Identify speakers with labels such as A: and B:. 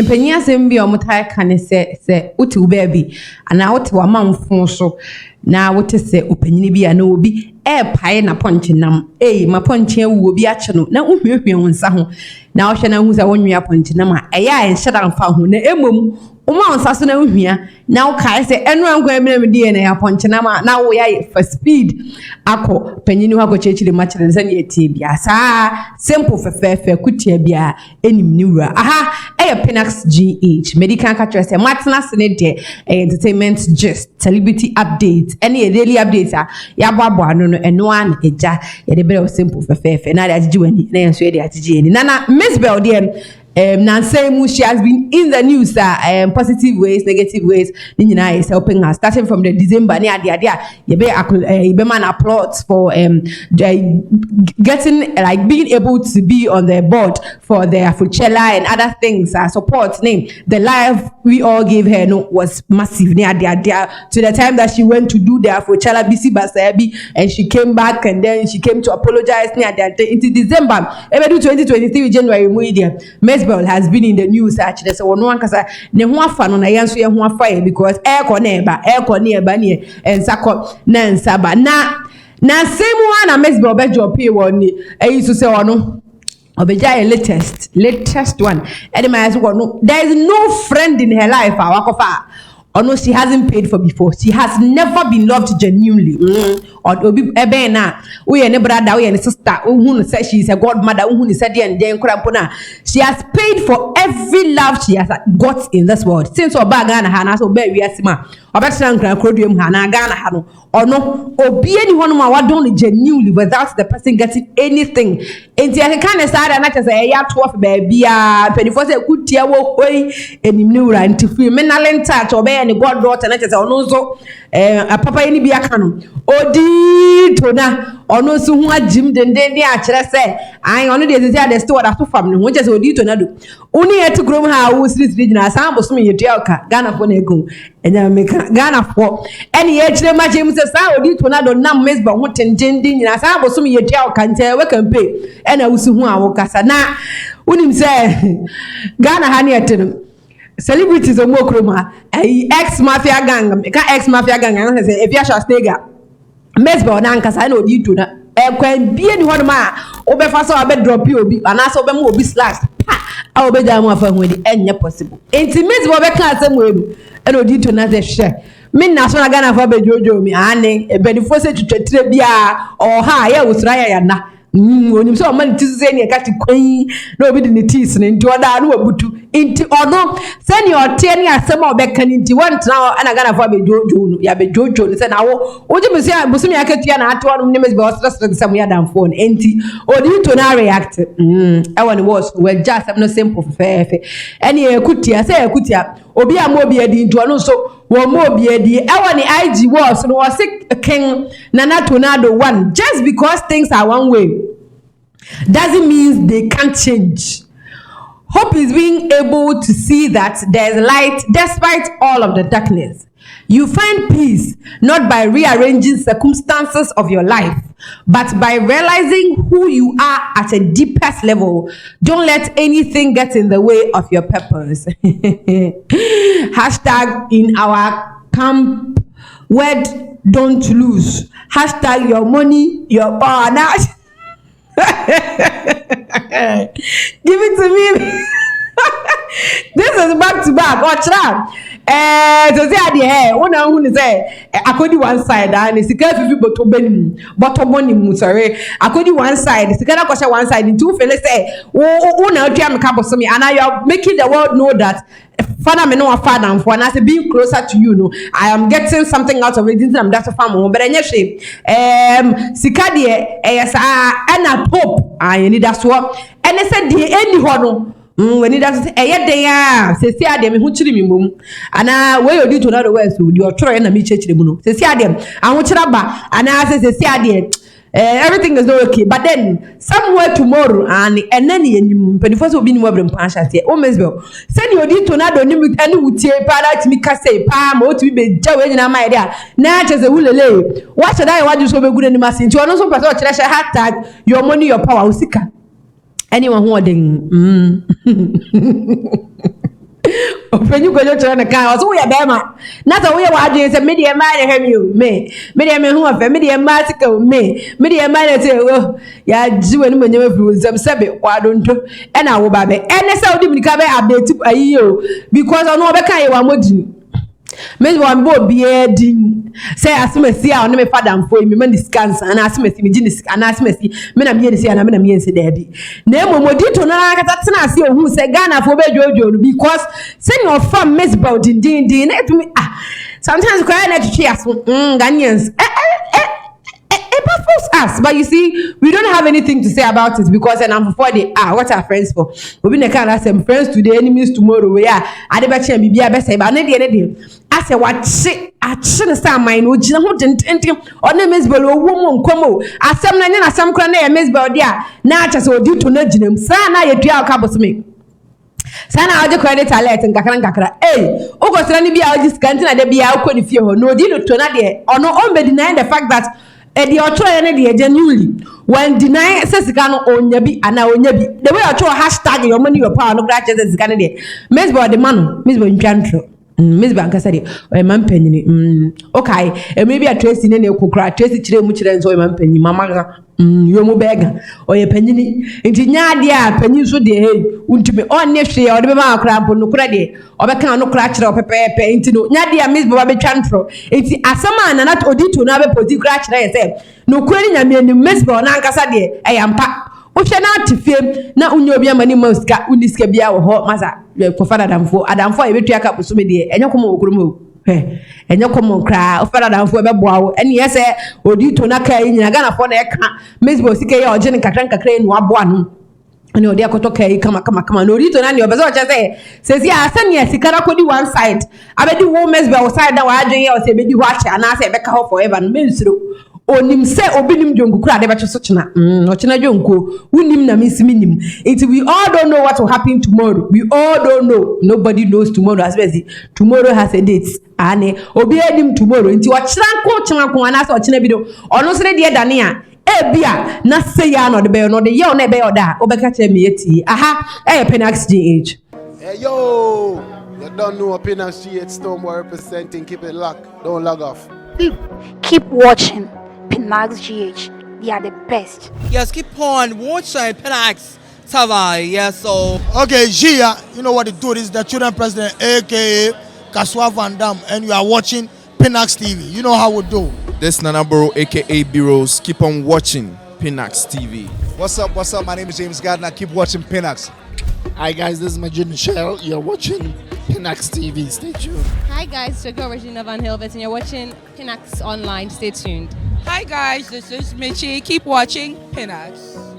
A: Empenya asem bi omutai kan se uti ubebi ana uti wa manfo so na wote se opanyini bi ana obi pae na ponche nam ma ponche wu obi ache no na uhwehwe wonsa ho na wo hwe na hu sa wonwea ponche nam a eya enhyeda mfa ho na emom uma wonsa so na uhwea na wo kai se enu ankwa emem die na ya ponche nam na wo ya for speed akọ panyini ho akọchechire ma kire nsa ne etie bia saa simple fefefe kutia bia enim ni wura aha Penax GH medical catcher say matna se ne de entertainment gist celebrity updates any daily updates ya boabo ano no eno an eja ye de bere simple fefefe na de agigi wani na yenso ye de agigi eni nana Mzbel de Nansemu, she has been in the news positive ways, negative ways. Nina is helping her starting from the December. Be man applauds for getting like being able to be on the board for the Afrochella and other things. Support name the life we all gave her was massive. To the time that she went to do the Afrochella BC Basabi and she came back and then she came to apologize into December. Ever do 2023 January Mzbel has been in the news actually so no one kasa ne ho afa no na yenso ye ho afa because eko na ne ensako na nsaba na same one na Mzbel bejo pay woni so say ono obeja latest one anyway so there is no friend in her life awakofa no, she hasn't paid for before. She has never been loved genuinely. Or obi ebe na we ne brother we ne sister who say she is a godmother who said den krampona. She has paid for every love she has got in this world. Since oba Ghana ha na so be wi asima. Oba tran kran krodum ha na Ghana ha no. Ono obi eni hono ma wadon genuinely without the person getting anything. Enti I can say na say ya to of baby a 24 say kutia wo koi enim ni wura nti free mental touch obe and God daughter na say ono so papa eni bi aka no Odii Tornado ono so hu agim denden a kire say an ono de say the store that to fam no hu say Odii Tornado uni eti krom ha wo street regional san bosom yetua oka Ghana fo na ego enya meka Ghana fo eni ye kire ma jem say sa Odii Tornado nam Mzbel ho tendenden nyina san bosom yetua oka nte we campaign ena wusu hu awo kasa na unim say Ghana ha ne etem celebrities o mokroma ex mafia gang I say if you shall stay Mzbel na nkasa na Odii Tornado kwan bie ni hono ma obefa so abe drop obi anasa obe mu obi slash a obeja mu afa hu di enye possible enti Mzbel be kan asem wemu na Odii Tornado hwe me na so na Ghana fa be jojo mi ane ebenifo se twetwetire bia o ha ya wusura ya na onim so man tise ne ka ti kwan na obi di ne tis ne nti oda na wabutu nti ono se ne ote ne asem obeka ni nti wontra ana Ghana fa be jojo no ya be jojo ne se na wo oji busumi akatua na ate ono ne Mzbel stress sam ya dan phone nti Odii Tornado react I want was we just am no simple fefe ene ekutia se ekutia obi amobi adi nti ono so wo mobi adi I want the IG was no was king Nana Tornado one just because things are one way doesn't mean they can't change. Hope is being able to see that there's light despite all of the darkness. You find peace not by rearranging circumstances of your life, but by realizing who you are at a deepest level. Don't let anything get in the way of your purpose. Hashtag in our camp, word don't lose. Hashtag your money, your power. Now, give it to me. This is back to back. Watch out. So say ade una hu say akodi one side and sika fifi bottom money mu sorry akodi one side sika na kwasha one side two fele say una otua me ka bosomi and you are making the world know that father me no father and for and I say being closer to you no I am getting something out of it I'm that farm but enye she sika de yes na hope and need that so and say de any ho no when it does say see adem hu chiri mi mom ana we Odii Tornado we so di otro na mi chechire mu no say see adem ahu chira ba ana say see adem everything is not okay but then somewhere tomorrow and then enim penifo so obi ni wabrem pan shate o Mzbel say ni Odii Tornado ni mi ani wutie pa na timi ka say pa ma o timi be ja we nyina mai dia na cheze hulele what should I wadu so be gude ni masi nti ono so person chira hashtag your money your power usika anyone who ding Openyu go to na kan so we bema na so we wa adwen se me de ma na hwemi o me de me hu afa me de ma sika o me de ma na se o ya jiwe ni manyama fi ozam sebe kwado nto e na wo ba be ene se odi mnika be update ayi o because ono obe kan ye wa modini me wa mbo bia din say asemasi a ono me fada mfo me man scans ana asemasi me gini ana asemasi me na me yesi ana me na me yesi dabi na emo Odii Tornado kata tena ase ohun say Ghana fo be jojo no because send your farm Mzbel din na to me sometimes cry na to aso Ghanaians it baffles us, but you see, we don't have anything to say about it because and I'm for the what are friends for? We been kind of some friends today, enemies tomorrow. We are I never change be a best say, but any I say what shit I shouldn't stand mine or Jina or name Mzbel or woman como. I some na some crane Mzbel dia na just Odii Tornado sana ye twa kabos me. Sana aje credit alert nkakra ogo sira ni bia oji scantin na de bia akoni fie ho no Odii Tornado de ono on be deny the fact that the otro ene de genuinely when deny sesika no onya bi ana onya bi the way otro hashtag your money your power no grant sesika ne de Mzbel de man Mzbel ntwantro Mzbel ankasa de o man panyini okay maybe a Tracy ne kokra Tracy kire mu kire nso o man panyini mama ga yo mu bega o ye panyini nti nya de a panyin so de hey untime on ne hwe o de be ma akra mpo no kra de o be kan no kra kire o pepepe nti no nya de a Mzbel be twantro nti asama na not Odii Tornado be poti kra kire ye se no kwani nya me ni Mzbel na ankasa de yampa o hwe na atifem na unyo bi amani maska uniska bia wo ho masa ko fada adamfo e betua ka boso me de enye komo okromo enye komo kra o fada adamfo be boa wo ene yese Odii Tornado ka nyina Ghana fo na e ka Mzbel sika ye oje ne kakran no aboa no ene odi akoto ka kama no Odii Tornado ne obezo che se asani asika na kodi one side abedi wo Mzbel side na wa adwen ye o se bedi ho ache ana se be ka ho forever no mensuro onim se obinim jonku kura de becho so chena ochena jonku unim na misiminim it we all don't know what will happen tomorrow we all don't know nobody knows tomorrow as well tomorrow has a date ane obi edim tomorrow nti ochira ko ana se ochena bido ono sere de dane a ebia na se ya no de be no de ye no be oda obeka che me yeti Pinax GH
B: hey yo you don't know Pinax GH Stonebwoy representing keep it locked don't log off
C: keep watching Pinax GH, they are the best.
D: Yes, keep on watching Pinax TV. Yes, so.
E: Okay, Gia, you know what to do. This is the children president, aka Kaswa Van Dam, and you are watching Pinax TV. You know how we do.
F: This Nana Bro, aka Biros. Keep on watching Pinax TV.
G: What's up? My name is James Gardner. Keep watching Pinax.
H: Hi guys, this is Majid Michelle. You're watching Pinax TV. Stay tuned.
I: Hi guys, Jacob Regina Van Hilbert, and you're watching Pinax Online. Stay tuned.
J: Hi guys, this is Michi. Keep watching Pinax.